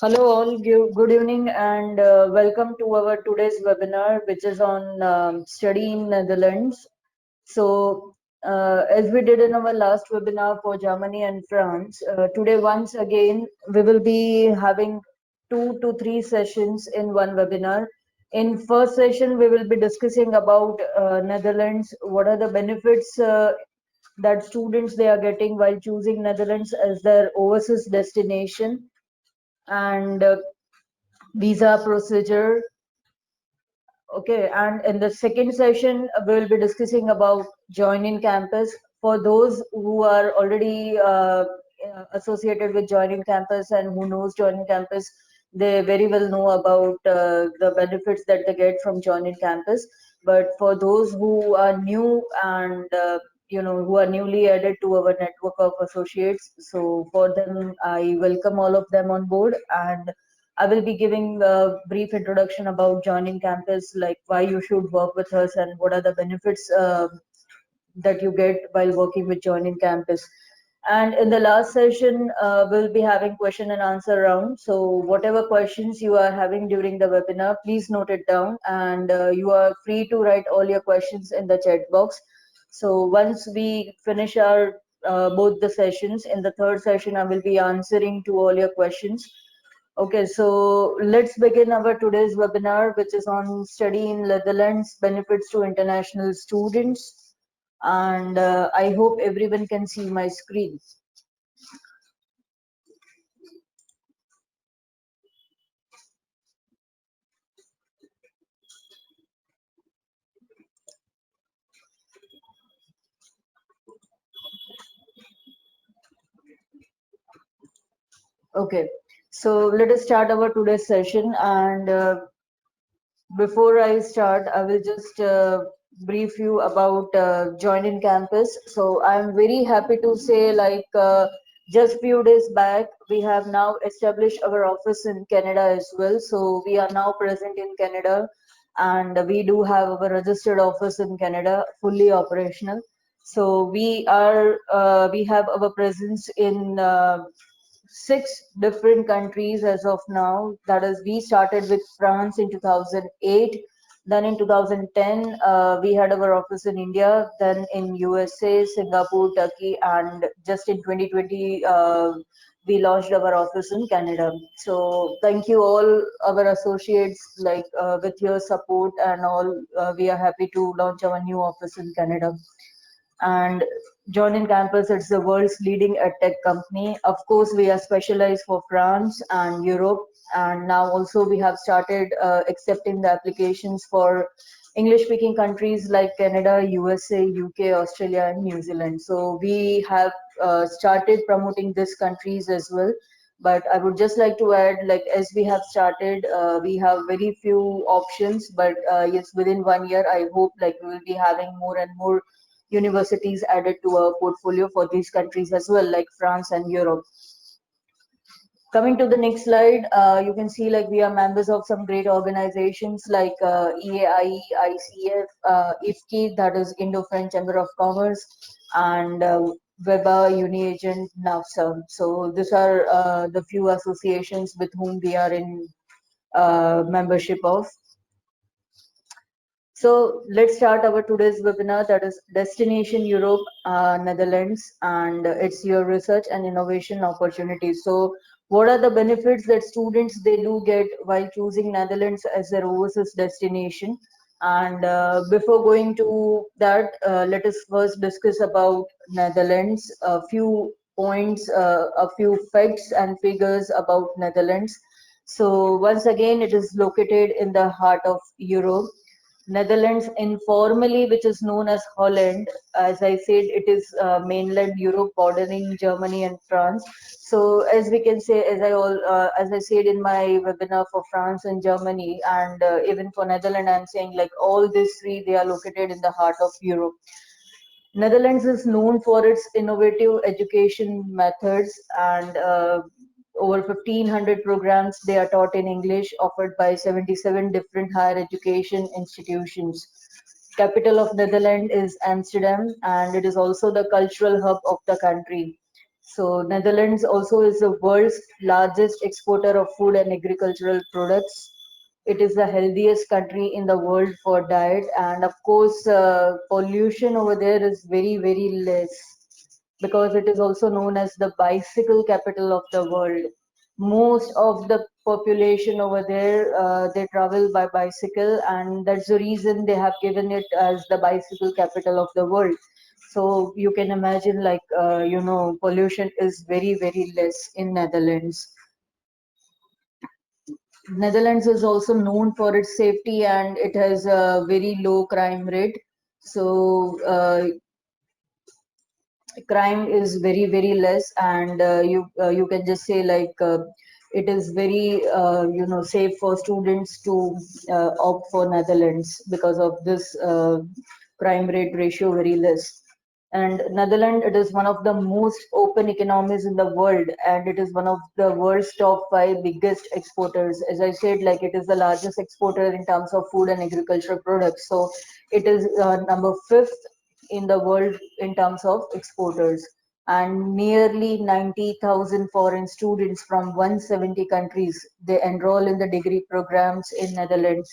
Hello all, good evening and welcome to our today's webinar which is on study in Netherlands. So as we did in our last webinar for Germany and France, today once again we will be having 2 to 3 sessions in one webinar. In first session we will be discussing about Netherlands, what are the benefits that students they are getting while choosing Netherlands as their overseas destination and visa procedure. Okay, and in the second session, we'll be discussing about join in campus. For those who are already associated with join in campus and who knows join in campus, they very well know about the benefits that they get from join in campus. But for those who are new and who are newly added to our network of associates, so for them, I welcome all of them on board and I will be giving a brief introduction about joining campus, like why you should work with us and what are the benefits that you get while working with joining campus. And in the last session, we'll be having question and answer round. So whatever questions you are having during the webinar, please note it down and you are free to write all your questions in the chat box. So once we finish our both the sessions, in the third session, I will be answering to all your questions. Okay, so let's begin our today's webinar, which is on study in Netherlands benefits to international students. And I hope everyone can see my screen. Okay, so let us start our today's session. And before I start, I will just brief you about Join in Campus. So I'm very happy to say, like just few days back, we have now established our office in Canada as well. So we are now present in Canada, and we do have our registered office in Canada, fully operational. So we have our presence in 6 different countries as of now. That is, we started with France in 2008. Then in 2010, we had our office in India, then in USA, Singapore, Turkey, and just in 2020, we launched our office in Canada. So thank you all our associates, like with your support and all, we are happy to launch our new office in Canada. And Join in Campus, it's the world's leading edtech company. Of course, we are specialized for France and Europe, and now also we have started accepting the applications for English-speaking countries like Canada, USA, UK, Australia, and New Zealand. So we have started promoting these countries as well. But I would just like to add, like as we have started, we have very few options. But yes, within 1 year, I hope like we will be having more and more universities added to our portfolio for these countries as well, like France and Europe. Coming to the next slide, you can see like we are members of some great organizations like EAI, ICF, IFKI, that is Indo-French Chamber of Commerce, and WEBA, UniAgent, NAFSA. So these are the few associations with whom we are in membership of. So let's start our today's webinar, that is Destination Europe, Netherlands, and it's your research and innovation opportunities. So what are the benefits that students they do get while choosing Netherlands as their overseas destination? And before going to that, let us first discuss about Netherlands, a few points, a few facts and figures about Netherlands. So once again, it is located in the heart of Europe. Netherlands informally, which is known as Holland. As I said, it is mainland Europe bordering Germany and France. So as we can say, as I said in my webinar for France and Germany, and even for Netherlands, I'm saying like all these three, they are located in the heart of Europe. Netherlands is known for its innovative education methods and over 1500 programs they are taught in English, offered by 77 different higher education institutions. Capital of Netherlands is Amsterdam, and it is also the cultural hub of the country. So Netherlands also is the world's largest exporter of food and agricultural products. It is the healthiest country in the world for diet, and of course, pollution over there is very, very less because it is also known as the bicycle capital of the world. Most of the population over there, they travel by bicycle, and that's the reason they have given it as the bicycle capital of the world. So you can imagine, like, pollution is very, very less in Netherlands. Netherlands is also known for its safety, and it has a very low crime rate. So crime is very, very less, and you can just say, like, it is very safe for students to opt for Netherlands because of this crime rate ratio very less. And Netherlands, it is one of the most open economies in the world, and it is one of the world's top five biggest exporters. As I said, like, it is the largest exporter in terms of food and agricultural products. So it is number fifth in the world in terms of exporters. And nearly 90,000 foreign students from 170 countries, they enroll in the degree programs in Netherlands.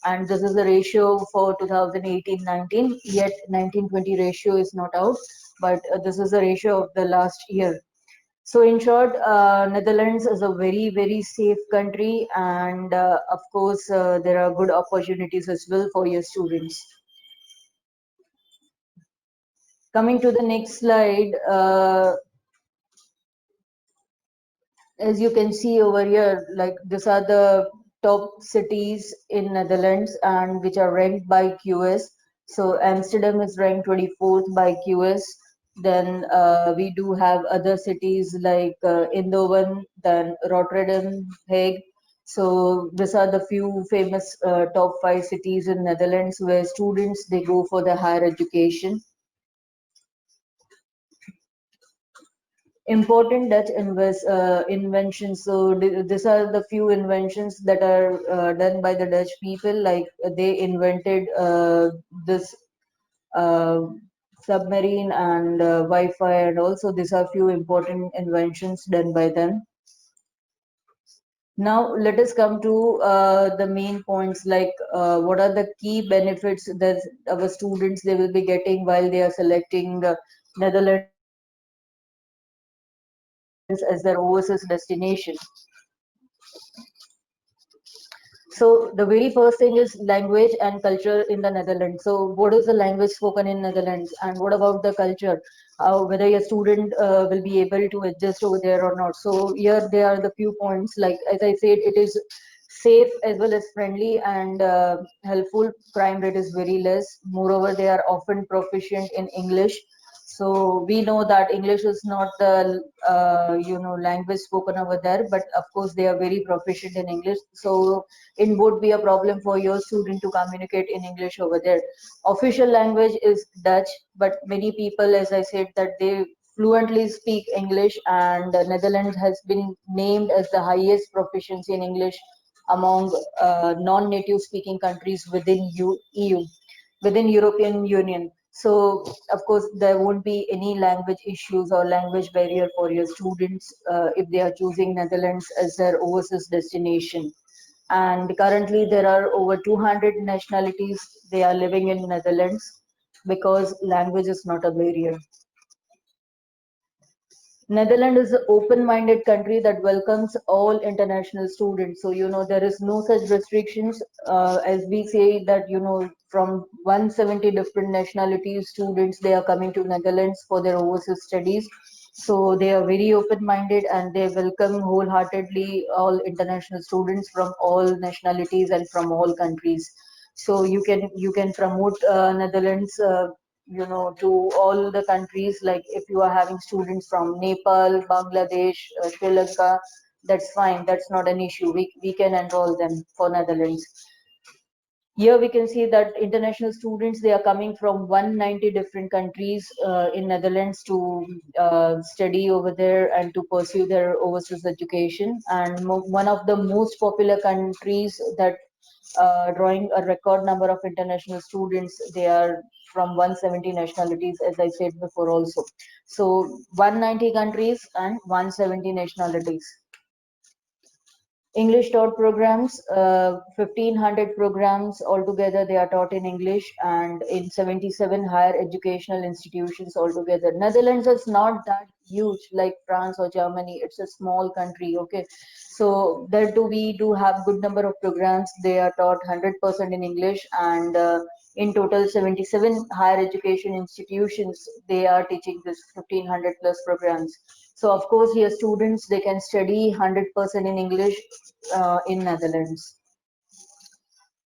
And this is the ratio for 2018-19, yet 1920 ratio is not out, but this is the ratio of the last year. So in short, Netherlands is a very, very safe country, and of course, there are good opportunities as well for your students. Coming to the next slide, as you can see over here, like, these are the top cities in Netherlands and which are ranked by QS. So Amsterdam is ranked 24th by QS. Then we do have other cities like Eindhoven, then Rotterdam, Hague. So these are the few famous top five cities in Netherlands where students they go for the higher education. Important Dutch inventions. So these are the few inventions that are done by the Dutch people. Like, they invented this uh, submarine and Wi-Fi, and also these are few important inventions done by them. Now let us come to the main points, like what are the key benefits that our students they will be getting while they are selecting Netherlands as their overseas destination. So the very first thing is language and culture in the Netherlands. So what is the language spoken in Netherlands, and what about the culture? Whether a student will be able to adjust over there or not. So here there are the few points. Like, as I said, it is safe as well as friendly and helpful. Crime rate is very less. Moreover, they are often proficient in English. So we know that English is not the language spoken over there, but of course they are very proficient in English. So it would be a problem for your student to communicate in English over there. Official language is Dutch, but many people, as I said, that they fluently speak English, and the Netherlands has been named as the highest proficiency in English among non-native speaking countries within EU, within European Union. So of course there won't be any language issues or language barrier for your students if they are choosing Netherlands as their overseas destination. And currently there are over 200 nationalities they are living in Netherlands because language is not a barrier. Netherlands is an open-minded country that welcomes all international students. So, there is no such restrictions as we say that, from 170 different nationalities students, they are coming to Netherlands for their overseas studies. So they are very open-minded and they welcome wholeheartedly all international students from all nationalities and from all countries. So you can promote Netherlands to all the countries. Like, if you are having students from Nepal, Bangladesh, Sri Lanka, that's fine, that's not an issue. We can enroll them for Netherlands. Here we can see that international students they are coming from 190 different countries in Netherlands to study over there and to pursue their overseas education. And one of the most popular countries that drawing a record number of international students. They are from 170 nationalities, as I said before also. So 190 countries and 170 nationalities. English taught programs, 1500 programs altogether, they are taught in English and in 77 higher educational institutions altogether. Netherlands is not that huge like France or Germany. It's a small country, okay? So there too we do have good number of programs. They are taught 100% in English and in total 77 higher education institutions, they are teaching this 1500 plus programs. So of course, here students they can study 100% in English in Netherlands.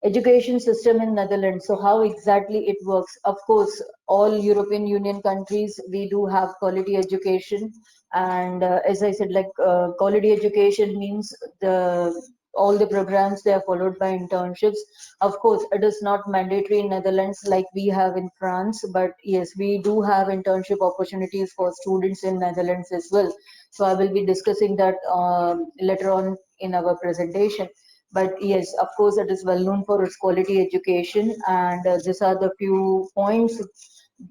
Education system in Netherlands. So how exactly it works? Of course, all European Union countries we do have quality education, and as I said, like quality education means the all the programs they are followed by internships. Of course, it is not mandatory in Netherlands like we have in France, but yes, we do have internship opportunities for students in Netherlands as well. So I will be discussing that later on in our presentation. But yes, of course, it is well known for its quality education, and these are the few points.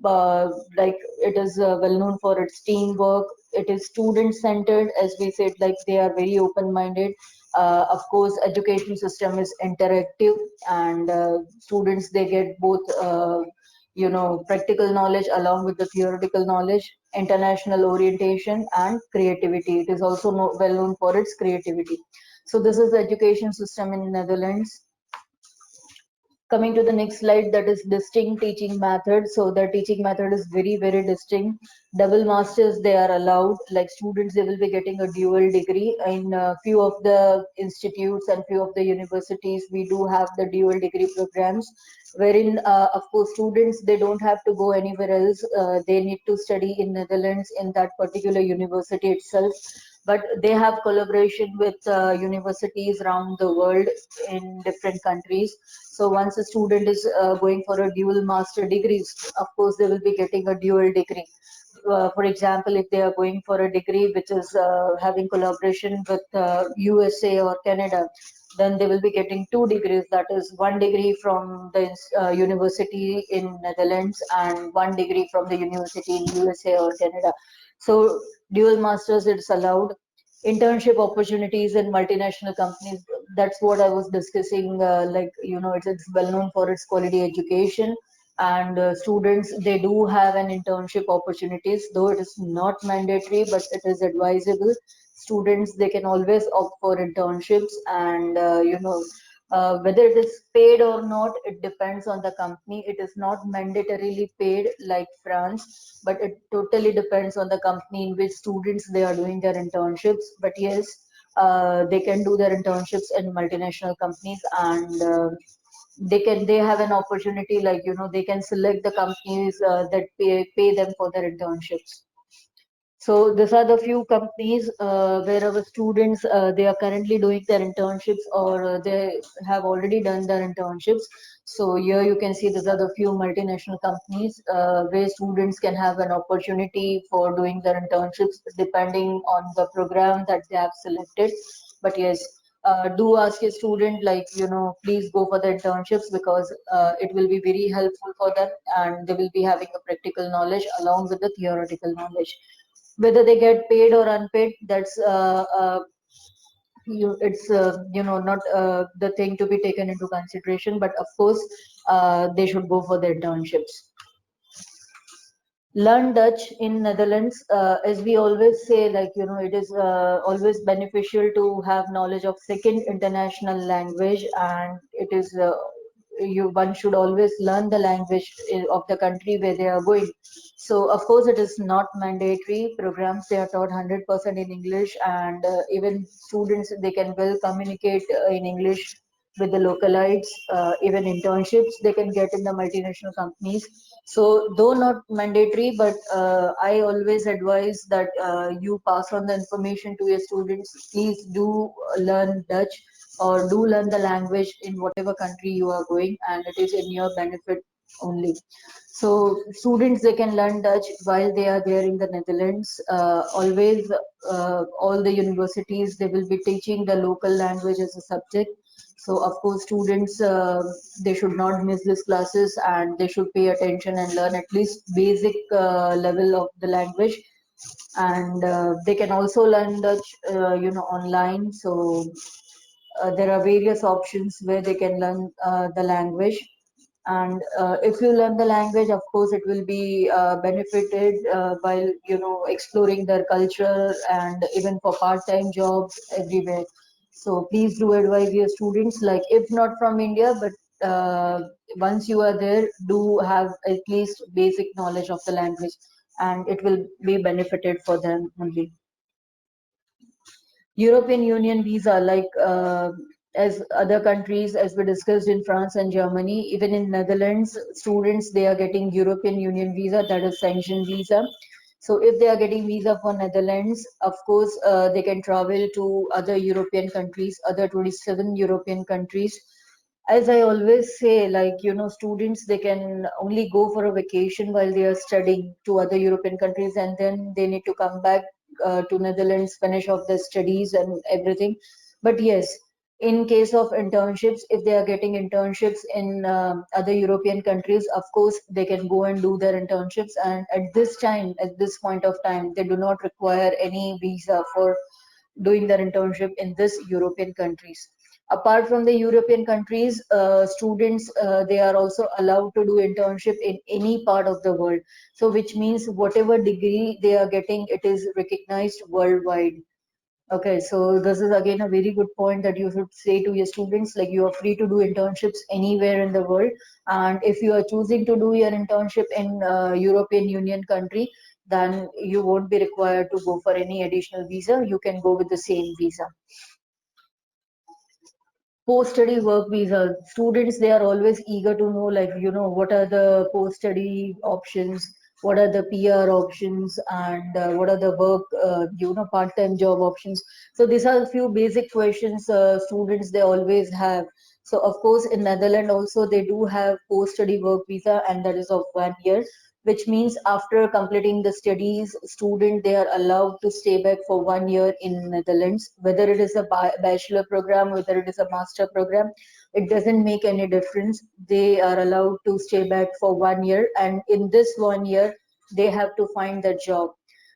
Like it is well known for its teamwork. It is student centered, as we said. Like they are very open minded. Of course, education system is interactive, and students they get both. Practical knowledge along with the theoretical knowledge, international orientation, and creativity. It is also well known for its creativity. So this is the education system in Netherlands. Coming to the next slide, that is distinct teaching method. So the teaching method is very, very distinct. Double masters, they are allowed. Like students, they will be getting a dual degree. In a few of the institutes and few of the universities, we do have the dual degree programs, wherein, of course, students, they don't have to go anywhere else. They need to study in Netherlands in that particular university itself. But they have collaboration with universities around the world in different countries. So once a student is going for a dual master degrees, of course they will be getting a dual degree. For example, if they are going for a degree which is having collaboration with USA or Canada, then they will be getting two degrees. That is one degree from the university in Netherlands and one degree from the university in USA or Canada. So dual masters it's allowed. Internship opportunities in multinational companies, that's what I was discussing. It's well known for its quality education, and students they do have an internship opportunities, though it is not mandatory, but it is advisable. Students they can always opt for internships, and whether it is paid or not, it depends on the company. It is not mandatorily paid like France, but it totally depends on the company in which students they are doing their internships. But yes, they can do their internships in multinational companies, and they have an opportunity, like they can select the companies that pay them for their internships. So these are the few companies where our students they are currently doing their internships, or they have already done their internships. So here you can see these are the few multinational companies where students can have an opportunity for doing their internships depending on the program that they have selected. But yes, do ask a student, like please go for the internships, because it will be very helpful for them, and they will be having a practical knowledge along with the theoretical knowledge. Whether they get paid or unpaid, that's it's not the thing to be taken into consideration, but of course they should go for the internships. Learn Dutch in Netherlands. As we always say, like it is always beneficial to have knowledge of second international language, and it is one should always learn the language of the country where they are going. So of course it is not mandatory. Programs they are taught 100% in English, and even students they can well communicate in English with the localites. Even internships they can get in the multinational companies. So though not mandatory, but I always advise that you pass on the information to your students. Please do learn Dutch, or do learn the language in whatever country you are going, and it is in your benefit only. So students they can learn Dutch while they are there in the Netherlands. Always, all the universities they will be teaching the local language as a subject. So of course, students they should not miss these classes, and they should pay attention and learn at least basic level of the language. And they can also learn Dutch, online. So there are various options where they can learn the language. And if you learn the language, of course it will be benefited while exploring their culture, and even for part-time jobs everywhere. So please do advise your students, like if not from India, but once you are there, do have at least basic knowledge of the language, and it will be benefited for them only. European Union visa, like as other countries, as we discussed in France and Germany, even in Netherlands, students they are getting European Union visa, that is sanction visa. So if they are getting visa for Netherlands, of course they can travel to other European countries, other 27 European countries. As I always say, like, students, they can only go for a vacation while they are studying to other European countries, and then they need to come back to Netherlands, finish off their studies and everything. But yes, in case of internships, if they are getting internships in other European countries, of course, they can go and do their internships. And at this point of time, they do not require any visa for doing their internship in this European countries. Apart from the European countries, students they are also allowed to do internship in any part of the world. So which means whatever degree they are getting, it is recognized worldwide. Okay, so this is again a very good point that you should say to your students, like you are free to do internships anywhere in the world. And if you are choosing to do your internship in European Union country, then you won't be required to go for any additional visa. You can go with the same visa. Post-study work visa. Students, they are always eager to know, like, what are the post-study options, what are the PR options, and what are the work, part-time job options. So these are a few basic questions students, they always have. So of course, in Netherlands also, they do have post-study work visa, and that is of 1 year, which means after completing the studies, student they are allowed to stay back for 1 year in Netherlands, whether it is a bachelor program, whether it is a master program, it doesn't make any difference. They are allowed to stay back for 1 year, and in this 1 year, they have to find the job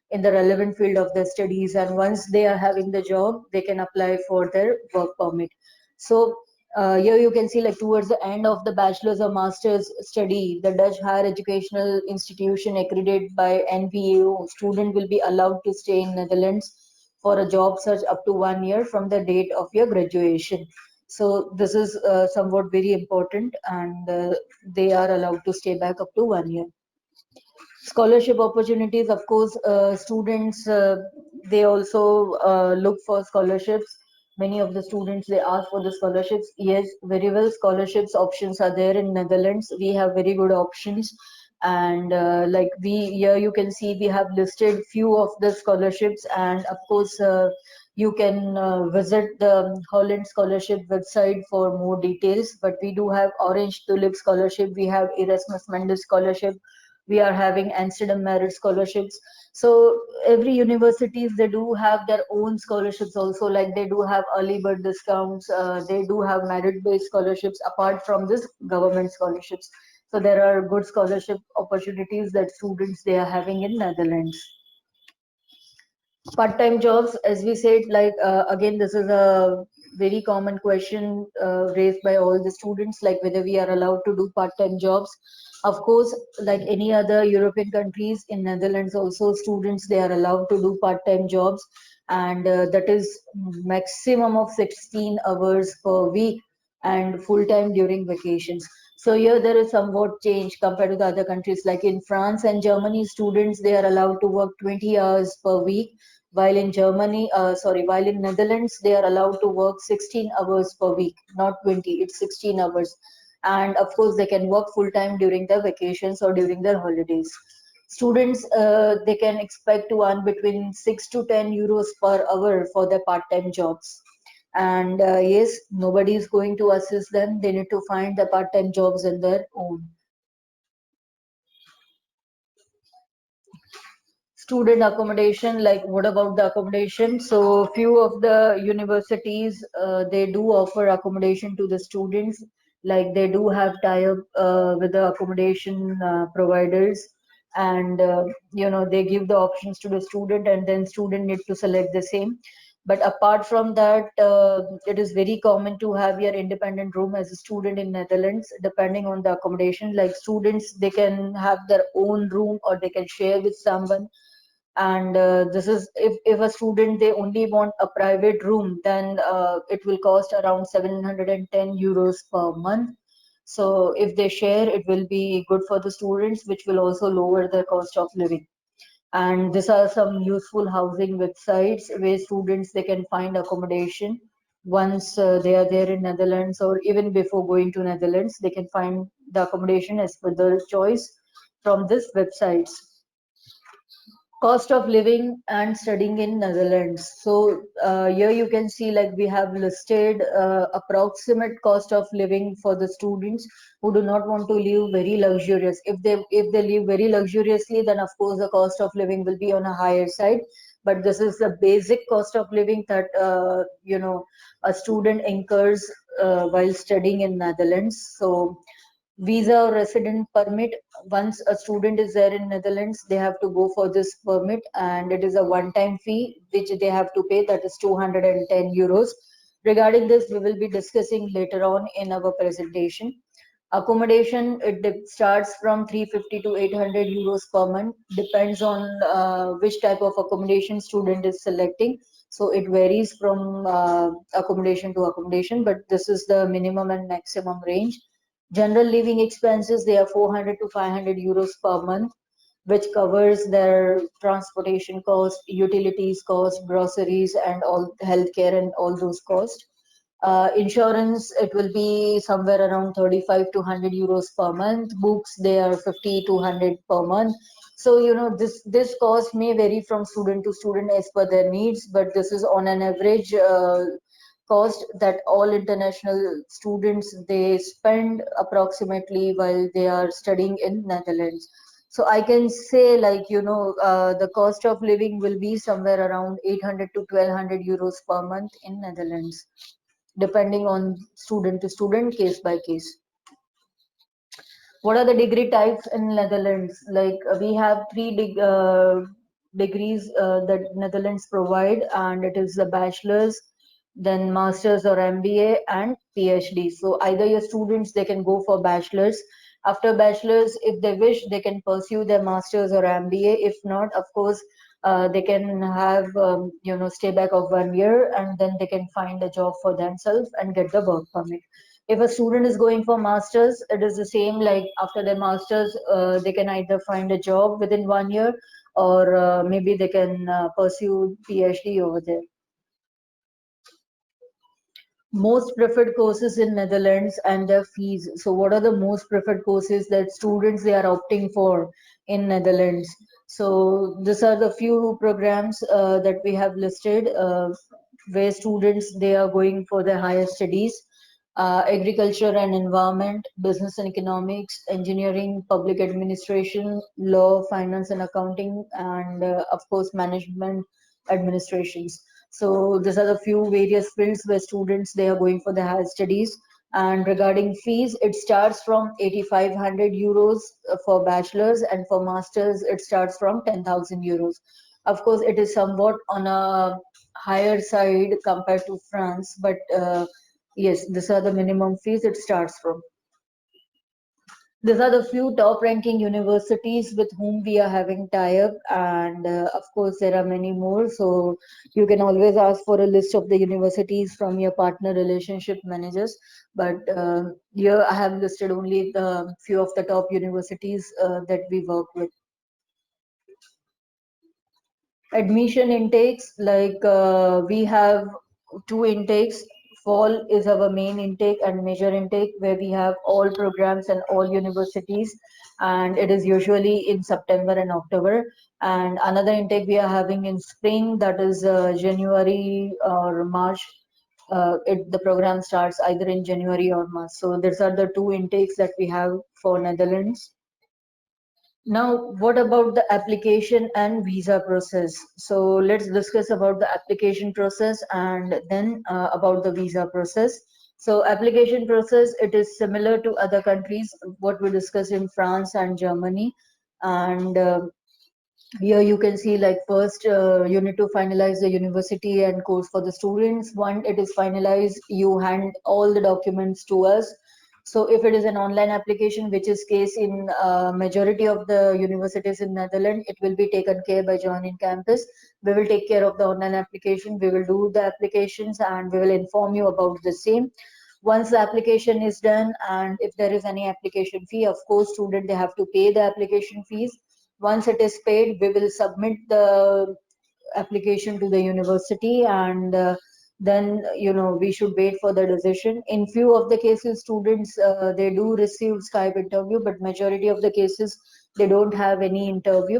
in the relevant field of their studies. And once they are having the job, they can apply for their work permit. So here you can see, like, towards the end of the bachelor's or master's study, the Dutch higher educational institution accredited by NVAO student will be allowed to stay in Netherlands for a job search up to 1 year from the date of your graduation. So this is somewhat very important, and they are allowed to stay back up to 1 year. Scholarship opportunities, of course, students they also look for scholarships. Many of the students they ask for the scholarships. Yes, very well, scholarships options are there in Netherlands. We have very good options. And like, we here you can see we have listed few of the scholarships. And of course you can visit the Holland scholarship website for more details. But we do have Orange Tulip scholarship, we have Erasmus Mundus scholarship, we are having Amsterdam Merit scholarships. So every universities, they do have their own scholarships also, like they do have early bird discounts, they do have merit based scholarships apart from this government scholarships. So there are good scholarship opportunities that students they are having in Netherlands. Part-time jobs, as we said, like again, this is a very common question raised by all the students, like whether we are allowed to do part-time jobs. Of course, like any other European countries, in Netherlands also, students they are allowed to do part-time jobs, and that is maximum of 16 hours per week, and full-time during vacations. So here there is somewhat change compared to the other countries. Like in France and Germany, students they are allowed to work 20 hours per week, while in while in Netherlands, they are allowed to work 16 hours per week, not 20, it's 16 hours. And of course, they can work full time during their vacations or during their holidays. Students, they can expect to earn between 6 to 10 euros per hour for their part-time jobs. And yes, nobody is going to assist them. They need to find the part-time jobs in their own. student accommodation, like what about the accommodation? So few of the universities, they do offer accommodation to the students, like they do have tie-up with the accommodation providers, and they give the options to the student, and then student need to select the same. But apart from that, it is very common to have your independent room as a student in Netherlands, depending on the accommodation. Like students, they can have their own room or they can share with someone. And this is if a student they only want a private room, then it will cost around 710 euros per month. So if they share, it will be good for the students, which will also lower the cost of living. And these are some useful housing websites where students they can find accommodation once they are there in Netherlands, or even before going to Netherlands they can find the accommodation as per their choice from these websites. Cost of living and studying in Netherlands. So here you can see like we have listed approximate cost of living for the students who do not want to live very luxurious. If they live very luxuriously, then of course the cost of living will be on a higher side. But this is the basic cost of living that a student incurs while studying in Netherlands. So visa or resident permit, once a student is there in Netherlands, they have to go for this permit, and it is a one-time fee which they have to pay, that is 210 euros. Regarding this, we will be discussing later on in our presentation. Accommodation, it starts from 350 to 800 euros per month, depends on which type of accommodation student is selecting. So it varies from accommodation to accommodation, but this is the minimum and maximum range. General living expenses, they are 400 to 500 euros per month, which covers their transportation cost, utilities cost, groceries, and all healthcare and all those costs. Insurance, it will be somewhere around 35 to 100 euros per month. Books, they are 50 to 100 per month. So, this cost may vary from student to student as per their needs, but this is on an average cost that all international students they spend approximately while they are studying in Netherlands. So I can say like the cost of living will be somewhere around 800 to 1200 euros per month in Netherlands, depending on student to student, case by case. What are the degree types in Netherlands? Like we have degrees that Netherlands provide, and it is the bachelor's, then master's or MBA, and PhD. So either your students they can go for bachelor's. After bachelor's, if they wish, they can pursue their master's or MBA. If not, of course, they can have stay back of 1 year, and then they can find a job for themselves and get the work permit. If a student is going for masters, it is the same, like after their masters they can either find a job within 1 year, or maybe they can pursue PhD over there. Most preferred courses in Netherlands and their fees. So what are the most preferred courses that students they are opting for in Netherlands? So these are the few programs that we have listed where students they are going for their higher studies. Agriculture and environment, business and economics, engineering, public administration, law, finance and accounting, and of course management administrations. So these are the few various fields where students they are going for the higher studies. And regarding fees, it starts from 8,500 euros for bachelor's, and for masters it starts from 10,000 euros. Of course, it is somewhat on a higher side compared to France, but yes, these are the minimum fees it starts from. These are the few top ranking universities with whom we are having tie-up, and of course there are many more. So you can always ask for a list of the universities from your partner relationship managers. But here I have listed only the few of the top universities that we work with. Admission intakes, like we have two intakes. Fall is our main intake and major intake, where we have all programs and all universities, and it is usually in September and October. And another intake we are having in spring, that is January or March. The program starts either in January or March. So these are the two intakes that we have for Netherlands. Now, what about the application and visa process? So let's discuss about the application process and then about the visa process. So application process, it is similar to other countries, what we discussed in France and Germany. And here you can see like first you need to finalize the university and course for the students. Once it is finalized, you hand all the documents to us. So if it is an online application, which is case in majority of the universities in Netherlands, it will be taken care by Join in Campus. We will take care of the online application. We will do the applications and we will inform you about the same. Once the application is done, and if there is any application fee, of course student they have to pay the application fees. Once it is paid, we will submit the application to the university, and then we should wait for the decision. In few of the cases, students they do receive Skype interview, but majority of the cases they don't have any interview.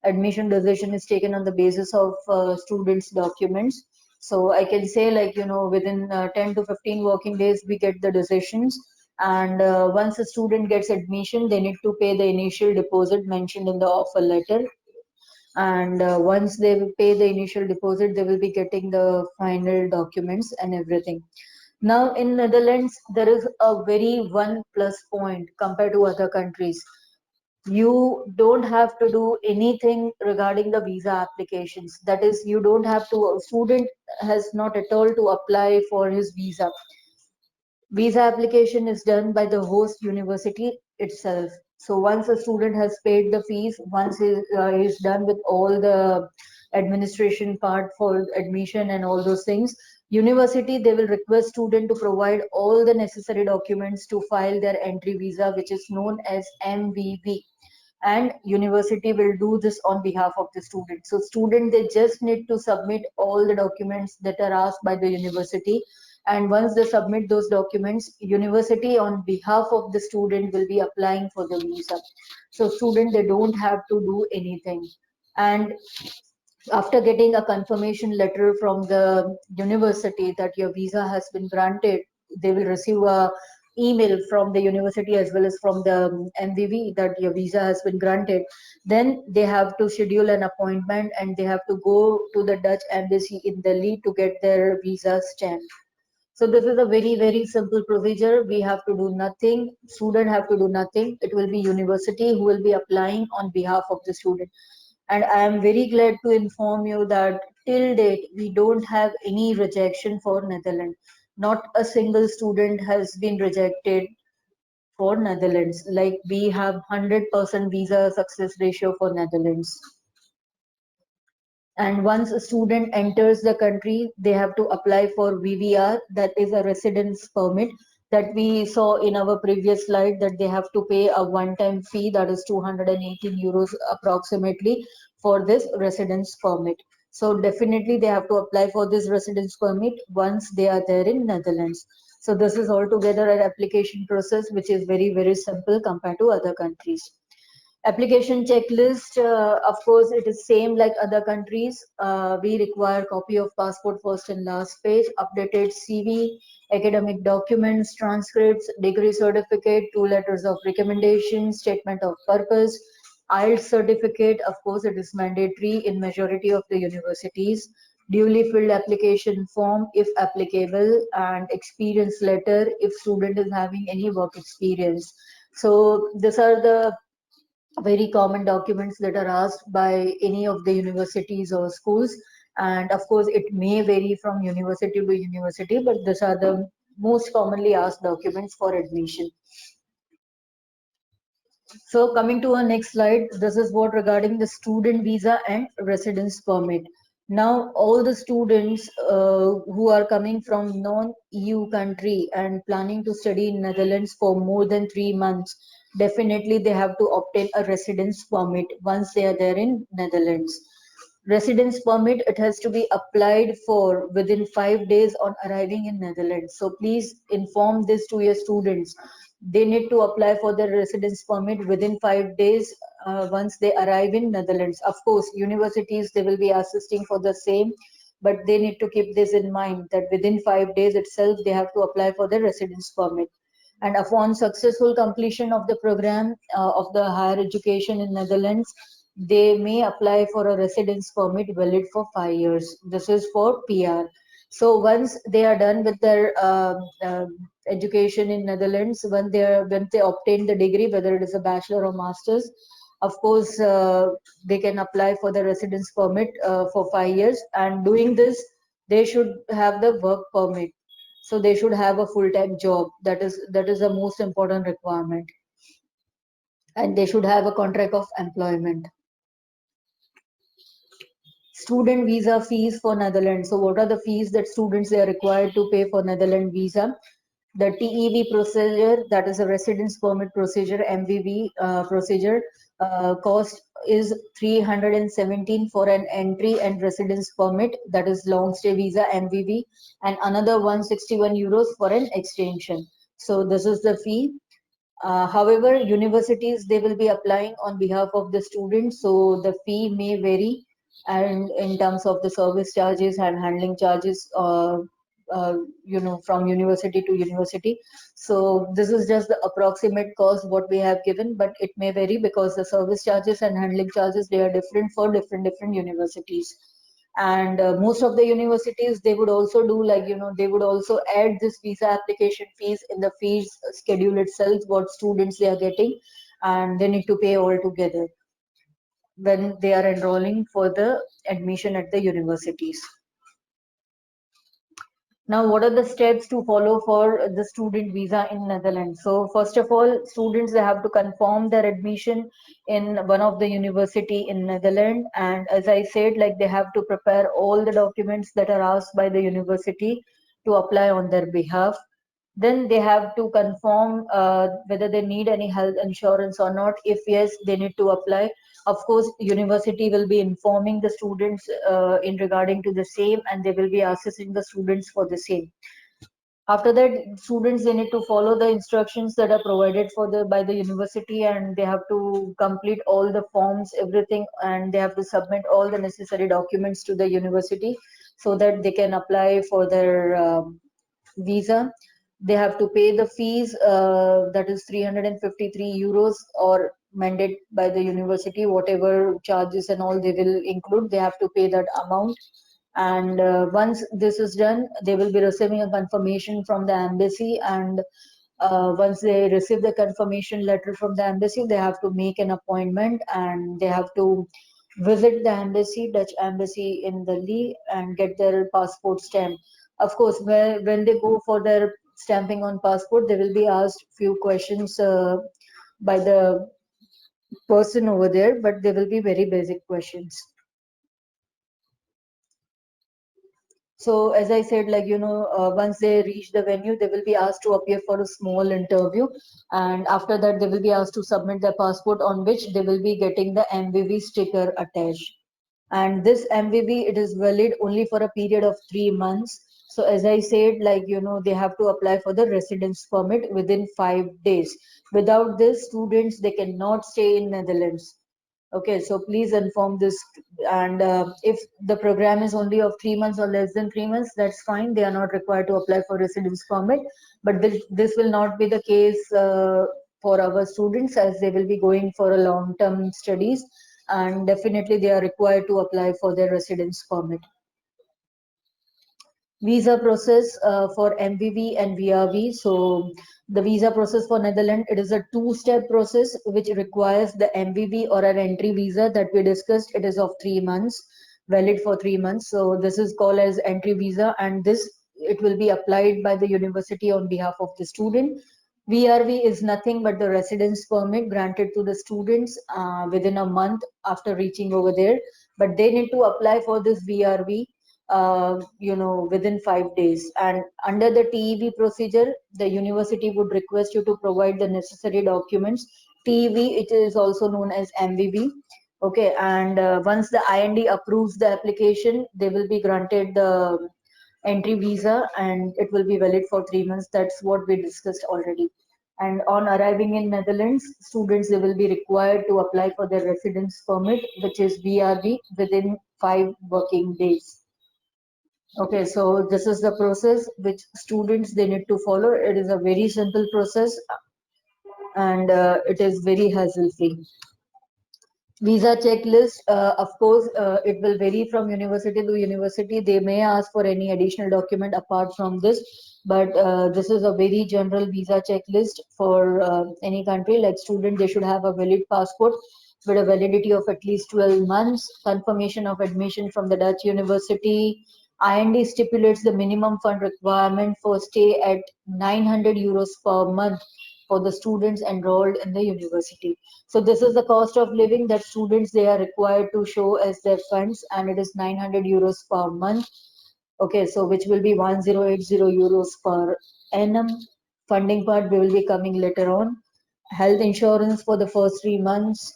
Admission decision is taken on the basis of students documents. So I can say, like, within 10 to 15 working days we get the decisions. And once a student gets admission, they need to pay the initial deposit mentioned in the offer letter. And once they will pay the initial deposit, they will be getting the final documents and everything. Now in Netherlands, there is a very one plus point compared to other countries. You don't have to do anything regarding the visa applications. That is, you don't have to, a student has not at all to apply for his visa. Visa application is done by the host university itself. So once a student has paid the fees, once he is done with all the administration part for admission and all those things, university they will request student to provide all the necessary documents to file their entry visa, which is known as MVV. And university will do this on behalf of the student. So student they just need to submit all the documents that are asked by the university, and once they submit those documents, university on behalf of the student will be applying for the visa. So student they don't have to do anything. And after getting a confirmation letter from the university that your visa has been granted, they will receive a email from the university as well as from the MVV that your visa has been granted. Then they have to schedule an appointment and they have to go to the Dutch embassy in Delhi to get their visa stamped. So this is a very, very simple procedure. We have to do nothing. Student have to do nothing. It will be university who will be applying on behalf of the student. And I am very glad to inform you that till date, we don't have any rejection for Netherlands. Not a single student has been rejected for Netherlands. Like, we have 100% visa success ratio for Netherlands. And once a student enters the country, they have to apply for VVR, that is a residence permit, that we saw in our previous slide, that they have to pay a one-time fee, that is 218 euros approximately, for this residence permit. So definitely they have to apply for this residence permit once they are there in Netherlands. So this is altogether an application process which is very, very simple compared to other countries. Application checklist, of course, it is same like other countries. We require copy of passport first and last page, updated CV, academic documents, transcripts, degree certificate, two letters of recommendation, statement of purpose, IELTS certificate. Of course, it is mandatory in majority of the universities. Duly filled application form if applicable, and experience letter if student is having any work experience. So these are the very common documents that are asked by any of the universities or schools. And of course, it may vary from university to university, but these are the most commonly asked documents for admission. So coming to our next slide, this is what regarding the student visa and residence permit. Now, all the students who are coming from non-EU country and planning to study in Netherlands for more than 3 months, definitely they have to obtain a residence permit once they are there in Netherlands. Residence permit, it has to be applied for within 5 days on arriving in Netherlands. So please inform this to your students. They need to apply for their residence permit within 5 days once they arrive in Netherlands. Of course, universities they will be assisting for the same, but they need to keep this in mind that within 5 days itself they have to apply for their residence permit. And upon successful completion of the program of the higher education in Netherlands, they may apply for a residence permit valid for 5 years. This is for PR. So once they are done with their education in Netherlands, when they obtain the degree, whether it is a bachelor or master's, of course they can apply for the residence permit for 5 years. And doing this, they should have the work permit. So they should have a full-time job. That is the most important requirement. And they should have a contract of employment. Student visa fees for Netherlands. So what are the fees that students they are required to pay for Netherlands visa? The TEV procedure, that is a residence permit procedure, MVV procedure, cost is 317 for an entry and residence permit, that is long stay visa, MVV, and another 161 euros for an extension. So this is the fee. However, universities, they will be applying on behalf of the students, so the fee may vary, and in terms of the service charges and handling charges, from university to university. So this is just the approximate cost what we have given, but it may vary because the service charges and handling charges, they are different for different universities. And most of the universities, they would also do, like, they would also add this visa application fees in the fees schedule itself, what students they are getting, and they need to pay all together when they are enrolling for the admission at the universities. Now, what are the steps to follow for the student visa in Netherlands? So first of all, students, they have to confirm their admission in one of the university in Netherlands. And as I said, like, they have to prepare all the documents that are asked by the university to apply on their behalf. Then they have to confirm whether they need any health insurance or not. If yes, they need to apply. Of course, university will be informing the students in regarding to the same, and they will be assessing the students for the same. After that, students, they need to follow the instructions that are provided for the by the university, and they have to complete all the forms, everything, and they have to submit all the necessary documents to the university so that they can apply for their visa. They have to pay the fees, that is 353 euros, or mandated by the university, whatever charges and all they will include, they have to pay that amount. And once this is done, they will be receiving a confirmation from the embassy. And once they receive the confirmation letter from the embassy, they have to make an appointment, and they have to visit the embassy, Dutch embassy in Delhi, and get their passport stamp. Of course, when they go for their stamping on passport, they will be asked few questions by the person over there, but they will be very basic questions. So as I said, like, once they reach the venue, they will be asked to appear for a small interview. And after that, they will be asked to submit their passport, on which they will be getting the MVV sticker attached. And this MVV, it is valid only for a period of 3 months. So as I said, like, they have to apply for the residence permit within 5 days. Without this, students, they cannot stay in Netherlands. Okay, so please inform this. And if the program is only of 3 months or less than 3 months, that's fine. They are not required to apply for residence permit. But this will not be the case for our students, as they will be going for a long-term studies, and definitely they are required to apply for their residence permit. Visa process for MVV and VRV. So the visa process for Netherlands, it is a two-step process which requires the MVV or an entry visa that we discussed. It is of 3 months, valid for 3 months. So this is called as entry visa, and this, it will be applied by the university on behalf of the student. VRV is nothing but the residence permit granted to the students within a month after reaching over there. But they need to apply for this VRV within 5 days. And under the TEV procedure, the university would request you to provide the necessary documents. TEV, it is also known as MVV. Okay, and once the IND approves the application, they will be granted the entry visa, and it will be valid for 3 months. That's what we discussed already. And on arriving in Netherlands, students, they will be required to apply for their residence permit, which is VRB, within 5 working days. Okay, so this is the process which students they need to follow. It is a very simple process and it is very hassle free. Visa checklist, of course, it will vary from university to university. They may ask for any additional document apart from this, but this is a very general visa checklist for any country. Like student, they should have a valid passport with a validity of at least 12 months, confirmation of admission from the Dutch university. IND stipulates the minimum fund requirement for stay at 900 euros per month for the students enrolled in the university. So this is the cost of living that students they are required to show as their funds, and it is 900 euros per month. Okay, so which will be 1080 euros per annum. Funding part we will be coming later on. Health insurance for the first 3 months,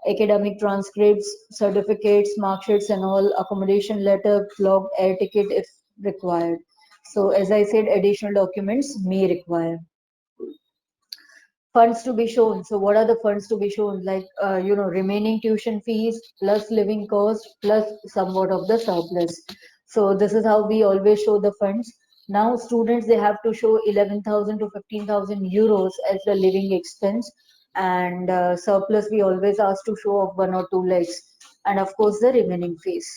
academic transcripts, certificates, mark sheets, and all, accommodation letter, blog, air ticket if required. So as I said, additional documents may require funds to be shown. So what are the funds to be shown? Like, remaining tuition fees plus living cost plus somewhat of the surplus. So this is how we always show the funds. Now students, they have to show 11,000 to 15,000 euros as the living expense, and surplus we always ask to show of 1 or 2 lakhs, and of course the remaining fees.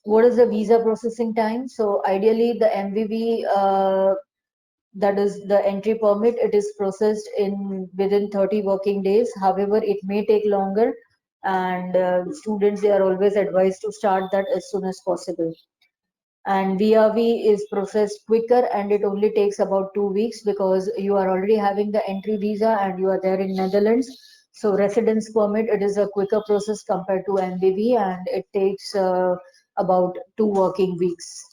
What is the visa processing time? So ideally the MVV, that is the entry permit, it is processed in within 30 working days. However, it may take longer, and students they are always advised to start that as soon as possible. And VRV is processed quicker, and it only takes about 2 weeks because you are already having the entry visa and you are there in Netherlands. So residence permit, it is a quicker process compared to MBV, and it takes about 2 working weeks.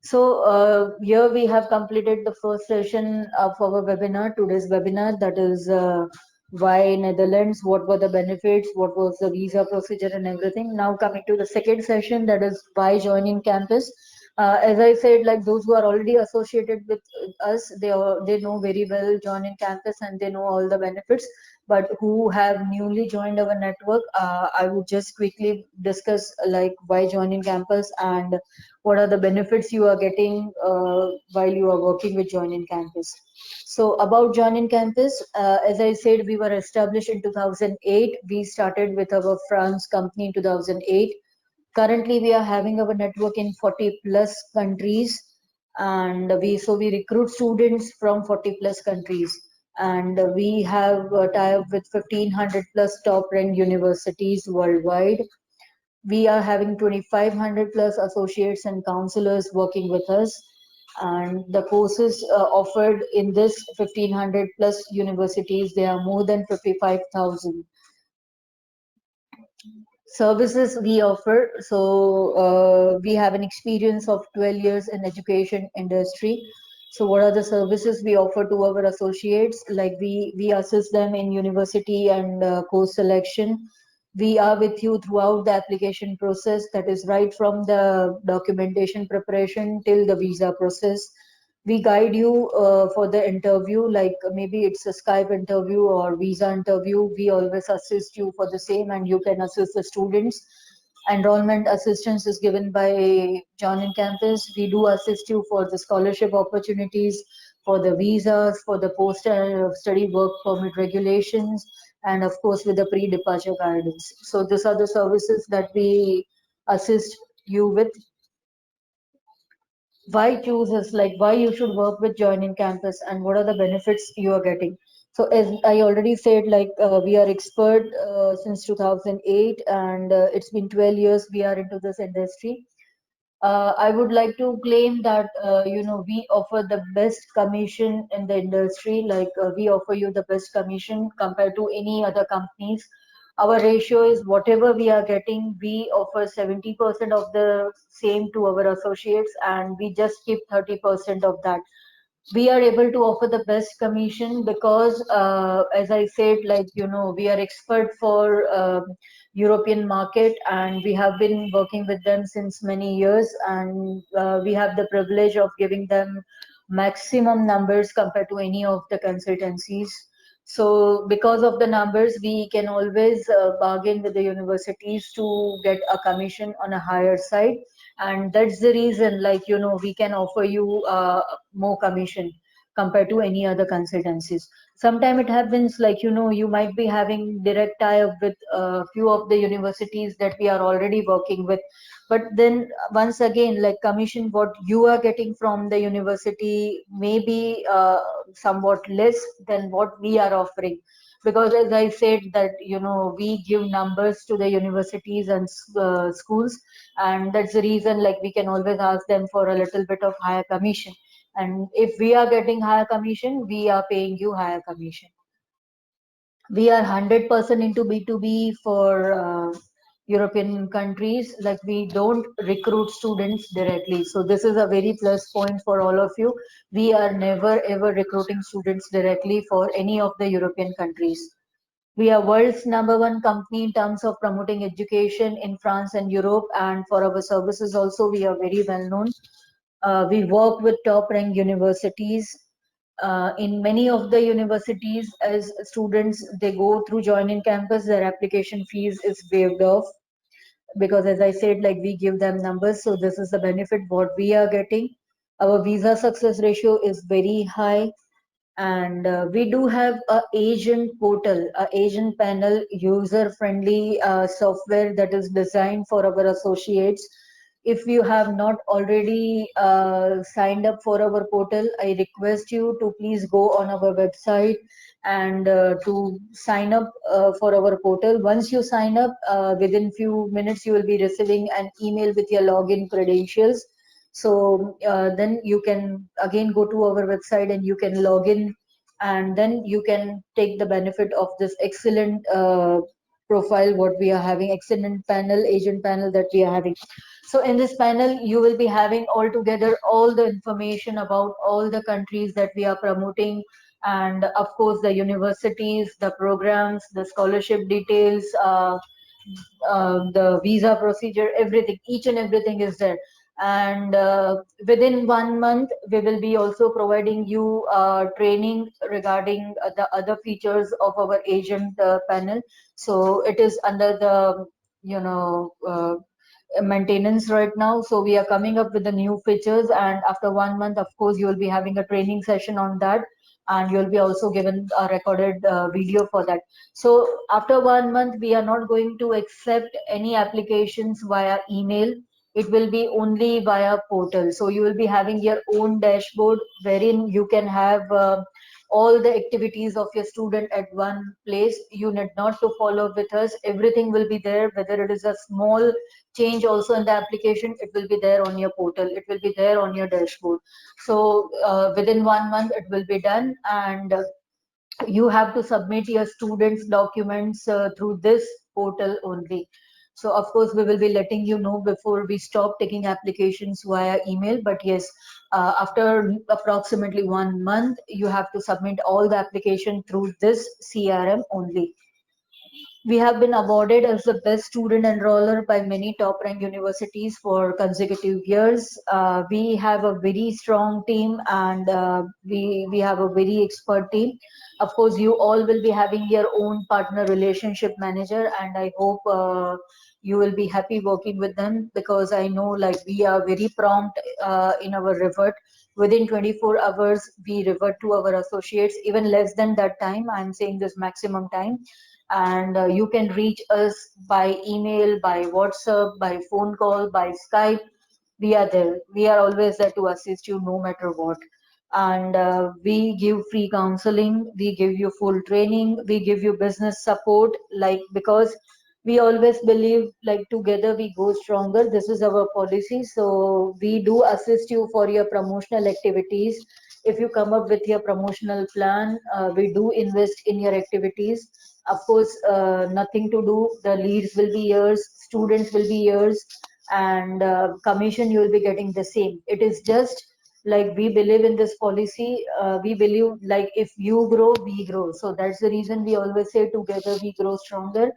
So here we have completed the first session of our webinar, today's webinar, that is why Netherlands, what were the benefits, what was the visa procedure and everything. Now coming to the second session, that is why joining campus. As I said, like those who are already associated with us, they know very well joining campus and they know all the benefits. But who have newly joined our network, I would just quickly discuss like why joining campus and what are the benefits you are getting while you are working with Join in Campus. So about Join in Campus, as I said, we were established in 2008. We started with our France company in 2008. Currently, we are having our network in 40 plus countries, and we recruit students from 40 plus countries. And we have tie up with 1500 plus top ranked universities worldwide. We are having 2500 plus associates and counselors working with us, and the courses offered in this 1500 plus universities, they are more than 55,000 services we offer. So we have an experience of 12 years in education industry. So what are the services we offer to our associates? Like we assist them in university and course selection. We are with you throughout the application process, that is right from the documentation preparation till the visa process. We guide you for the interview, like maybe it's a Skype interview or visa interview. We always assist you for the same, and you can assist the students. Enrollment assistance is given by John in Campus. We do assist you for the scholarship opportunities, for the visas, for the post study work permit regulations, and of course with the pre-departure guidance. So these are the services that we assist you with. Why choose us, like why you should work with Join in Campus and what are the benefits you are getting. So as I already said, like we are expert since 2008, and it's been 12 years we are into this industry. I would like to claim that we offer the best commission in the industry. Like we offer you the best commission compared to any other companies. Our ratio is whatever we are getting, we offer 70% of the same to our associates, and we just keep 30% of that. We are able to offer the best commission because as I said, like we are expert for European market, and we have been working with them since many years, and we have the privilege of giving them maximum numbers compared to any of the consultancies. So because of the numbers, we can always bargain with the universities to get a commission on a higher side. And that's the reason, like, we can offer you more commission compared to any other consultancies. Sometimes it happens like, you might be having direct tie-up with a few of the universities that we are already working with. But then once again, like commission, what you are getting from the university may be somewhat less than what we are offering. Because as I said that, we give numbers to the universities and schools, and that's the reason like we can always ask them for a little bit of higher commission. And if we are getting higher commission, we are paying you higher commission. We are 100% into B2B for European countries. Like we don't recruit students directly. So this is a very plus point for all of you. We are never ever recruiting students directly for any of the European countries. We are world's number one company in terms of promoting education in France and Europe, and for our services also we are very well known. We work with top ranked universities. In many of the universities, as students they go through join in campus, their application fees is waived off, because as I said, like we give them numbers, so this is the benefit what we are getting. Our visa success ratio is very high, and we do have a agent portal, a agent panel, user friendly software that is designed for our associates. If you have not already signed up for our portal, I request you to please go on our website and to sign up for our portal. Once you sign up, within few minutes you will be receiving an email with your login credentials. So then you can again go to our website and you can log in, and then you can take the benefit of this excellent profile what we are having, excellent panel, agent panel that we are having. So in this panel, you will be having altogether all the information about all the countries that we are promoting, and of course the universities, the programs, the scholarship details, the visa procedure, everything, each and everything is there. And within 1 month, we will be also providing you training regarding the other features of our agent panel. So it is under the, maintenance right now. So we are coming up with the new features, and after 1 month, of course, you will be having a training session on that, and you'll be also given a recorded video for that. So after 1 month, we are not going to accept any applications via email. It will be only via portal. So you will be having your own dashboard wherein you can have all the activities of your student at one place. You need not to follow with us. Everything will be there, whether it is a small change also in the application, it will be there on your portal. It will be there on your dashboard. So within 1 month, it will be done, and you have to submit your students' documents through this portal only. So of course, we will be letting you know before we stop taking applications via email. But yes, after approximately 1 month, you have to submit all the application through this CRM only. We have been awarded as the best student enroller by many top ranked universities for consecutive years. We have a very strong team, and we have a very expert team. Of course, you all will be having your own partner relationship manager, and I hope you will be happy working with them, because I know like we are very prompt in our revert. Within 24 hours, we revert to our associates, even less than that time. I'm saying this maximum time. And you can reach us by email, by WhatsApp, by phone call, by Skype. We are there. We are always there to assist you no matter what. And we give free counseling, we give you full training, we give you business support, like, because we always believe like together we go stronger. This is our policy. So we do assist you for your promotional activities. If you come up with your promotional plan, we do invest in your activities. Of course, nothing to do. The leads will be yours, students will be yours, and commission you will be getting the same. It is just like we believe in this policy. We believe like if you grow, we grow. So that's the reason we always say together we grow stronger,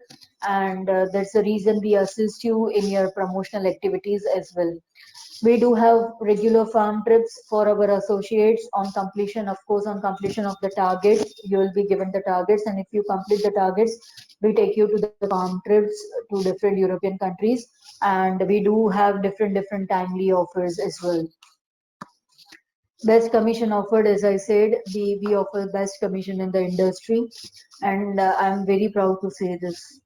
and that's the reason we assist you in your promotional activities as well. We do have regular farm trips for our associates on completion, of course, on completion of the targets. You will be given the targets, and if you complete the targets, we take you to the farm trips to different European countries, and we do have different timely offers as well. Best commission offered, as I said, we offer best commission in the industry, and I'm very proud to say this.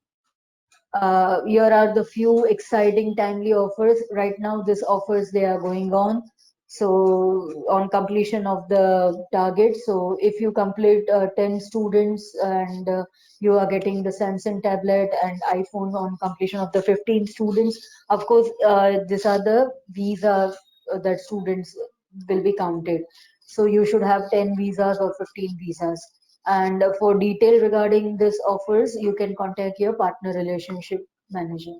Here are the few exciting timely offers. Right now, these offers they are going on. So on completion of the target, so if you complete 10 students and you are getting the Samsung tablet and iPhone on completion of the 15 students, of course, these are the visa that students will be counted. So you should have 10 visas or 15 visas. And for detail regarding this offers, you can contact your partner relationship manager.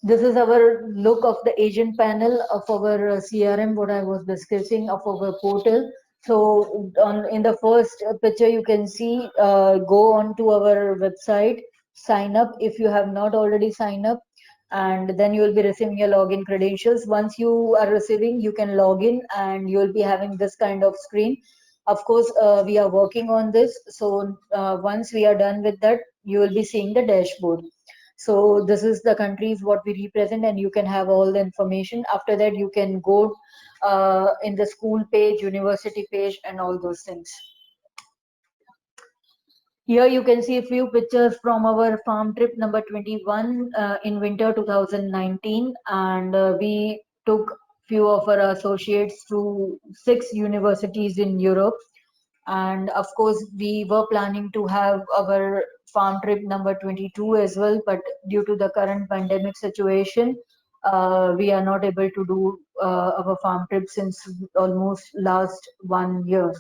This is our look of the agent panel of our CRM, what I was discussing of our portal. So on in the first picture, you can see go on to our website, sign up if you have not already signed up, and then you will be receiving your login credentials. Once you are receiving, you can log in and you will be having this kind of screen. Of course, we are working on this. So once we are done with that, you will be seeing the dashboard. So this is the countries what we represent, and you can have all the information. After that, you can go in the school page, university page, and all those things. Here you can see a few pictures from our farm trip number 21 in winter 2019, and we took few of our associates to 6 universities in Europe. And of course, we were planning to have our farm trip number 22 as well, but due to the current pandemic situation, we are not able to do our farm trip since almost last 1 year.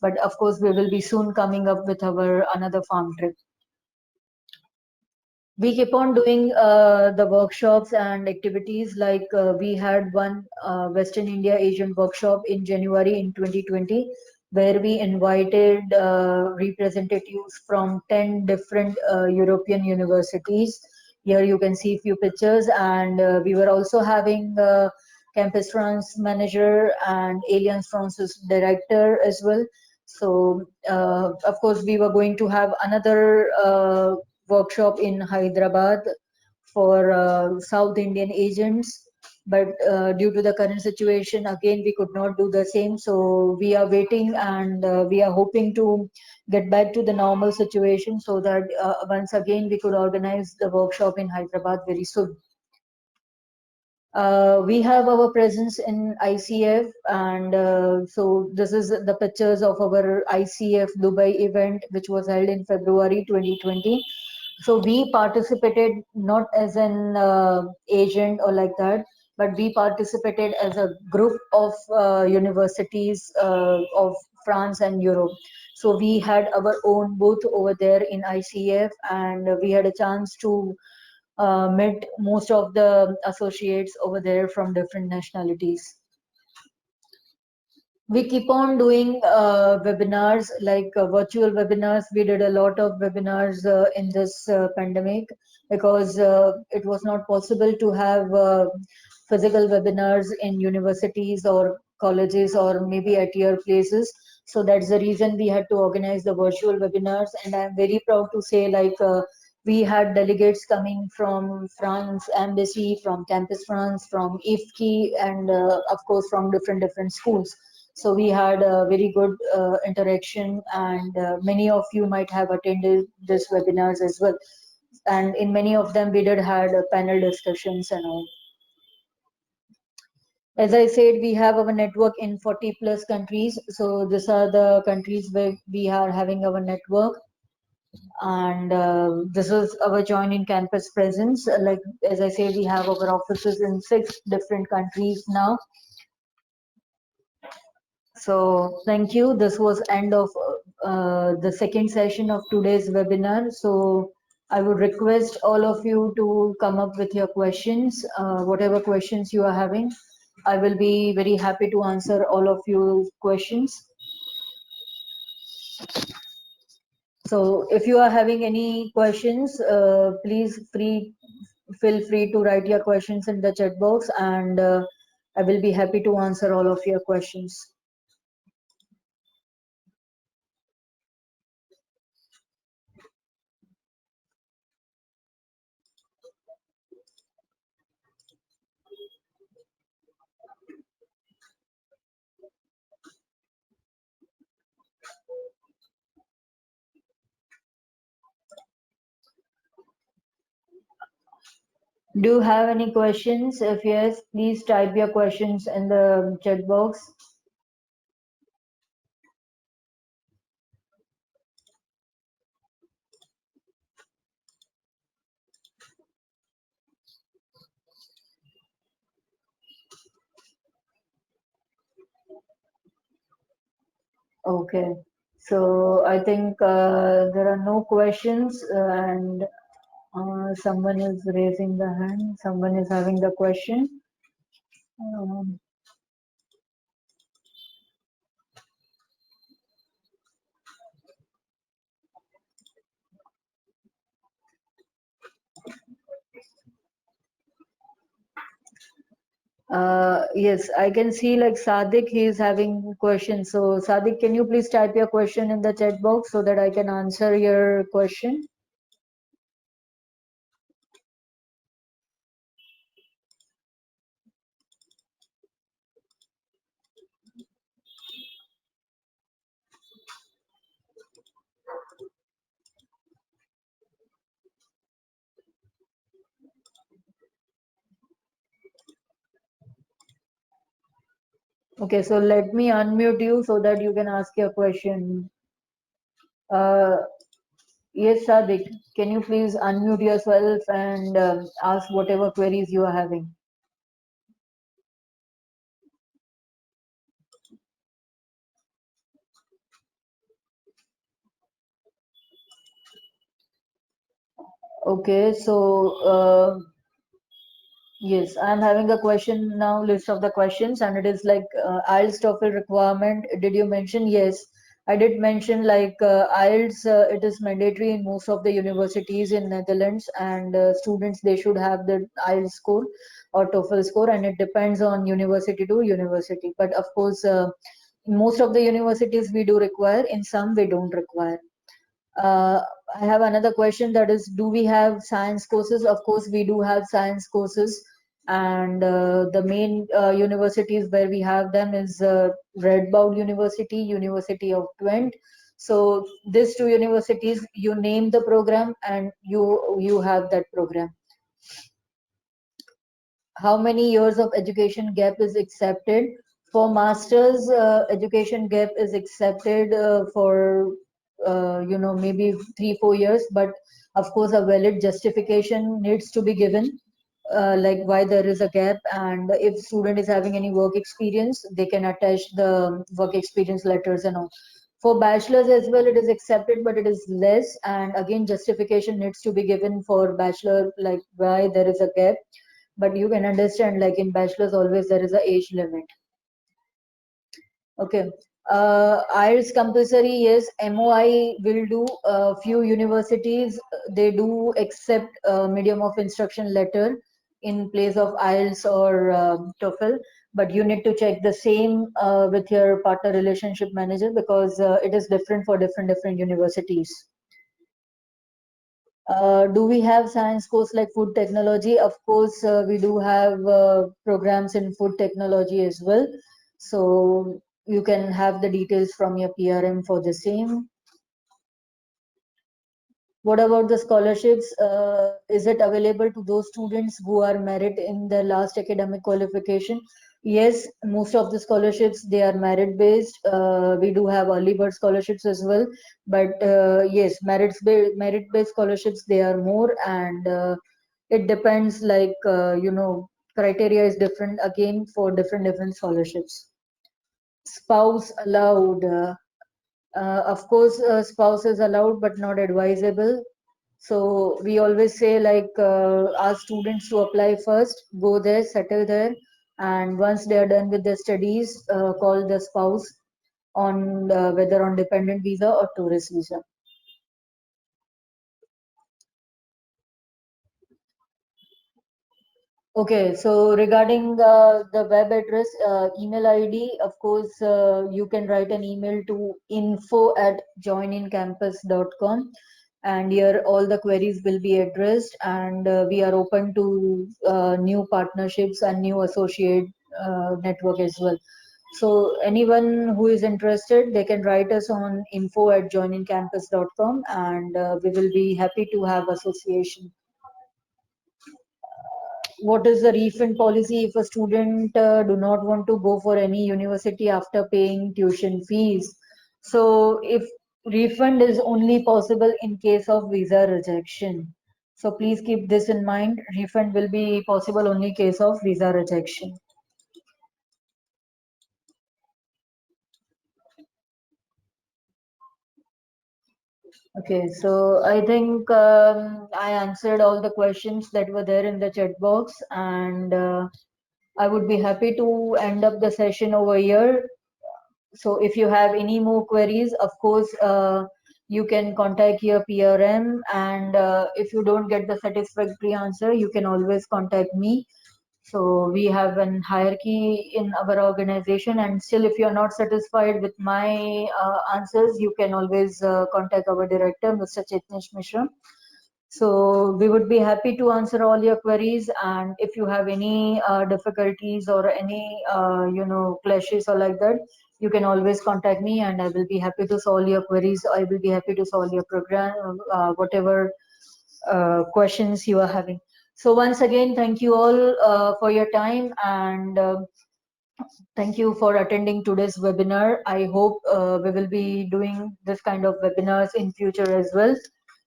But of course, we will be soon coming up with our another farm trip. We keep on doing the workshops and activities, like we had one Western India Asian workshop in January in 2020, where we invited representatives from 10 different European universities. Here you can see a few pictures, and we were also having Campus France manager and Alliance France's director as well. So of course we were going to have another workshop in Hyderabad for South Indian agents. But due to the current situation, again, we could not do the same. So we are waiting, and we are hoping to get back to the normal situation so that once again we could organize the workshop in Hyderabad very soon. We have our presence in ICF, and so this is the pictures of our ICF Dubai event, which was held in February 2020. So we participated not as an agent or like that, but we participated as a group of universities of France and Europe. So we had our own booth over there in ICF, and we had a chance to met most of the associates over there from different nationalities. We keep on doing webinars, like virtual webinars. We did a lot of webinars in this pandemic, because it was not possible to have physical webinars in universities or colleges or maybe at your places. So that's the reason we had to organize the virtual webinars. And I'm very proud to say, like, we had delegates coming from France Embassy, from Campus France, from IFKI, and of course from different schools. So we had a very good interaction, and many of you might have attended this webinars as well. And in many of them, we did had panel discussions and all. As I said, we have our network in 40 plus countries. So these are the countries where we are having our network. And this is our join in campus presence. Like, as I said, we have our offices in 6 different countries now. So thank you. This was end of the second session of today's webinar. So I would request all of you to come up with your questions, whatever questions you are having. I will be very happy to answer all of your questions. So if you are having any questions, please feel free to write your questions in the chat box, and I will be happy to answer all of your questions. Do you have any questions? If yes, please type your questions in the chat box. Okay. So I think there are no questions, and someone is raising the hand. Someone is having the question. Um, yes, I can see like Sadik, he is having questions. So Sadik, can you please type your question in the chat box so that I can answer your question? Okay, so let me unmute you so that you can ask your question. Uh, yes, Sadik, can you please unmute yourself and ask whatever queries you are having? Okay, so yes, I'm having a question now, list of the questions, and it is like IELTS TOEFL requirement. Did you mention? Yes, I did mention like IELTS, it is mandatory in most of the universities in Netherlands, and students they should have the IELTS score or TOEFL score, and it depends on university to university. But of course, most of the universities we do require, in some we don't require. Uh, I have another question, that is, do we have science courses? Of course, we do have science courses, and the main universities where we have them is Redboud University, University of Twente. So these two universities, you name the program and you have that program. How many years of education gap is accepted? For masters, education gap is accepted for maybe 3-4 years, but of course a valid justification needs to be given, like why there is a gap, and if student is having any work experience, they can attach the work experience letters and all. For bachelors as well, it is accepted, but it is less, and again justification needs to be given for bachelor, like why there is a gap. But you can understand, like in bachelor's always there is a age limit. Okay. IELTS compulsory, yes. MOI will do. A few universities, they do accept medium of instruction letter in place of IELTS or TOEFL, but you need to check the same with your partner relationship manager, because it is different for different universities. Do we have science course like food technology? Of course, we do have programs in food technology as well. So you can have the details from your PRM for the same. What about the scholarships? Is it available to those students who are merit in their last academic qualification? Yes, most of the scholarships, they are merit based. We do have early bird scholarships as well, but yes, merit based scholarships, they are more, and it depends, like criteria is different again for different scholarships. Spouse allowed. Of course, spouse is allowed, but not advisable. So we always say, like, ask students to apply first, go there, settle there. and once they are done with their studies, call the spouse on whether on dependent visa or tourist visa. Okay, so regarding the web address, email ID, of course, you can write an email to info@joinincampus.com, and here all the queries will be addressed, and we are open to new partnerships and new associate network as well. So anyone who is interested, they can write us on info@joinincampus.com, and we will be happy to have association. What is the refund policy if a student do not want to go for any university after paying tuition fees? So if refund is only possible in case of visa rejection. So please keep this in mind. Refund will be possible only case of visa rejection. Okay, so I think I answered all the questions that were there in the chat box, and I would be happy to end up the session over here. So if you have any more queries, of course, you can contact your PRM, and if you don't get the satisfactory answer, you can always contact me. So we have an hierarchy in our organization, and still, if you're not satisfied with my answers, you can always contact our director, Mr. Chetnesh Mishra. So we would be happy to answer all your queries, and if you have any difficulties or any clashes or like that, you can always contact me, and I will be happy to solve your queries. I will be happy to solve your program, whatever questions you are having. So once again, thank you all for your time, and thank you for attending today's webinar. I hope we will be doing this kind of webinars in future as well.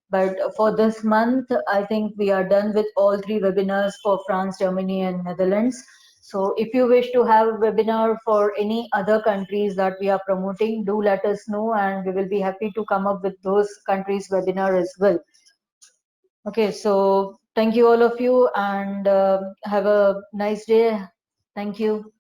But for this month, I think we are done with all three webinars for France, Germany, and Netherlands. So if you wish to have a webinar for any other countries that we are promoting, do let us know, and we will be happy to come up with those countries webinar as well. Okay, so thank you all of you, and have a nice day. Thank you.